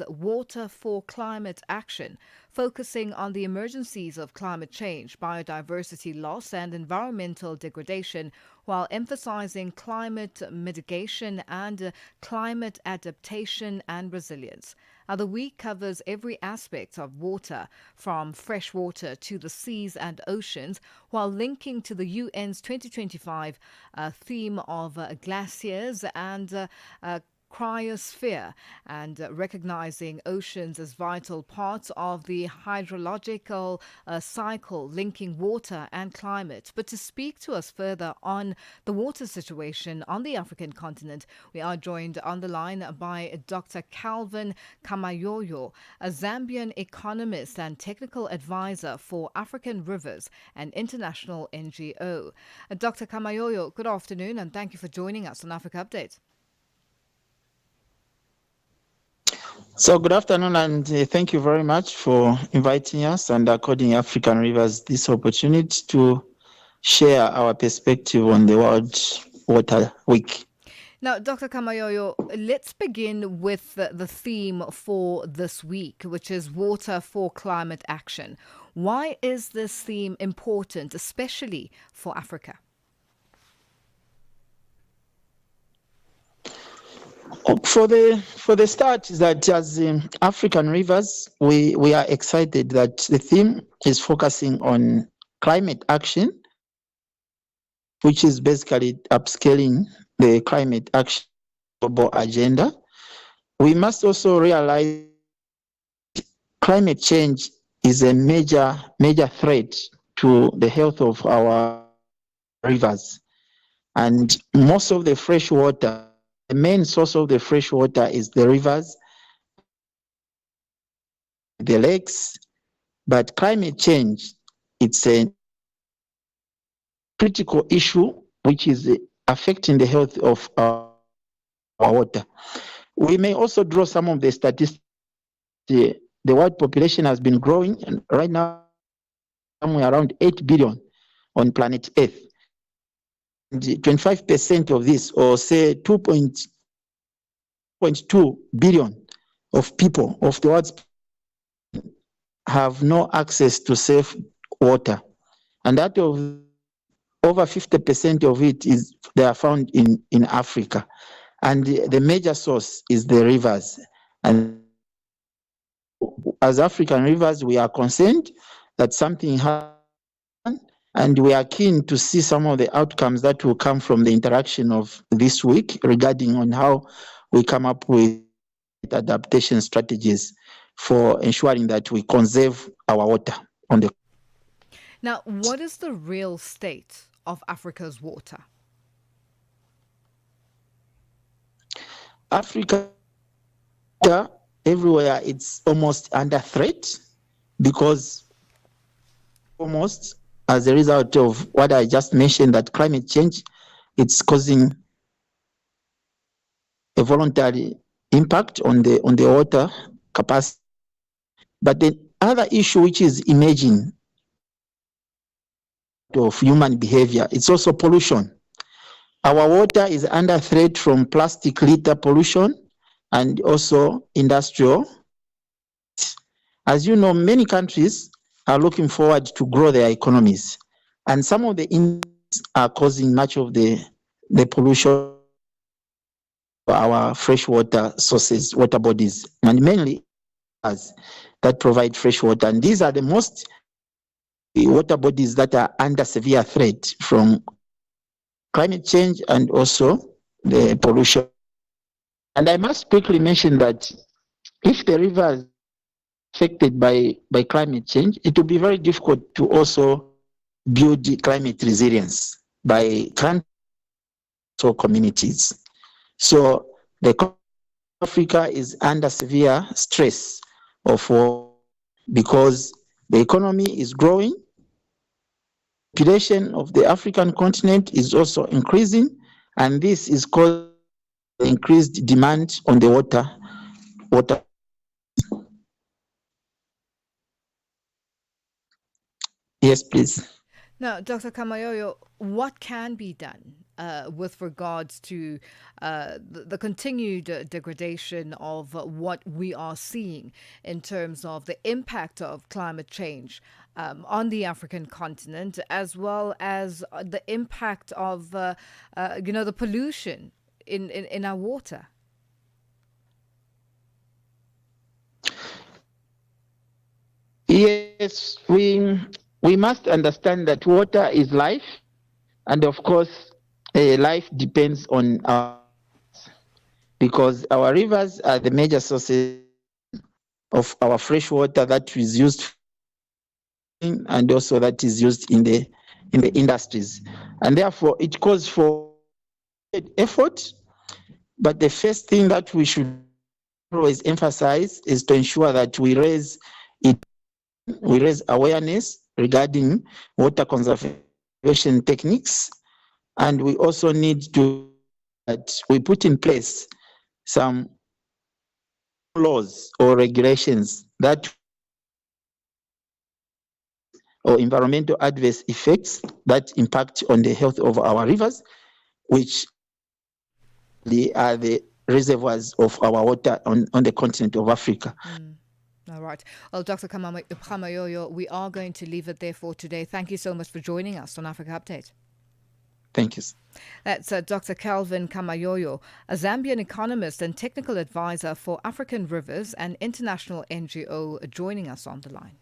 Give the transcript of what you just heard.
Water for Climate Action, focusing on the emergencies of climate change, biodiversity loss, and environmental degradation, while emphasizing climate mitigation and climate adaptation and resilience. Now, the week covers every aspect of water, from fresh water to the seas and oceans, while linking to the UN's 2025 theme of glaciers and cryosphere, and recognizing oceans as vital parts of the hydrological cycle linking water and climate. But to speak to us further on the water situation on the African continent, we are joined on the line by Dr. Kelvin Kamayoyo, a Zambian economist and technical advisor for African Rivers, an international NGO. Dr. Kamayoyo, good afternoon, and thank you for joining us on Africa Update. So good afternoon, and thank you very much for inviting us and according African Rivers this opportunity to share our perspective on the World Water Week. Now, Dr. Kamayoyo, let's begin with the theme for this week, which is Water for Climate Action. Why is this theme important, especially for Africa? For the start, is that as African Rivers, we are excited that the theme is focusing on climate action, which is basically upscaling the climate action global agenda. We must also realize climate change is a major threat to the health of our rivers, and most of the fresh water. The main source of the fresh water is the rivers, the lakes, but climate change, it's a critical issue which is affecting the health of our water. We may also draw some of the statistics. The world population has been growing, and right now somewhere around 8 billion on planet Earth. 25% of this, or say 2.2 billion of people of the world have no access to safe water, and that of over 50% of it they are found in Africa, and the major source is the rivers. And as African Rivers, we are concerned that something happens. And we are keen to see some of the outcomes that will come from the interaction of this week regarding on how we come up with adaptation strategies for ensuring that we conserve our water on the. Now, what is the real state of Africa's water? Africa, everywhere, it's almost under threat because almost as a result of what I just mentioned, that climate change, it's causing a voluntary impact on the water capacity. But the other issue which is emerging of human behavior, it's also pollution. Our water is under threat from plastic litter pollution and also industrial. As you know, many countries are looking forward to grow their economies, and some of the industries are causing much of the pollution for our freshwater sources, water bodies, and mainly as that provide fresh water. And these are the most water bodies that are under severe threat from climate change and also the pollution. And I must quickly mention that if the rivers affected by climate change, it will be very difficult to also build climate resilience by countries or communities. So Africa is under severe stress because the economy is growing, population of the African continent is also increasing, and this is causing increased demand on the water. Yes, please. Now, Dr. Kamayoyo, what can be done with regards to the continued degradation of what we are seeing in terms of the impact of climate change on the African continent, as well as the impact of, the pollution in our water? Yes, we must understand that water is life, and of course, life depends on our, because our rivers are the major sources of our fresh water that is used and also that is used in the industries, and therefore it calls for effort. But the first thing that we should always emphasize is to ensure that we raise awareness regarding water conservation techniques, and we also need to that we put in place some laws or regulations that or environmental adverse effects that impact on the health of our rivers, which are the reservoirs of our water on the continent of Africa. All right. Well, Dr. Kamayoyo, we are going to leave it there for today. Thank you so much for joining us on Africa Update. Thank you. That's Dr. Kelvin Kamayoyo, a Zambian economist and technical advisor for African Rivers and International NGO, joining us on the line.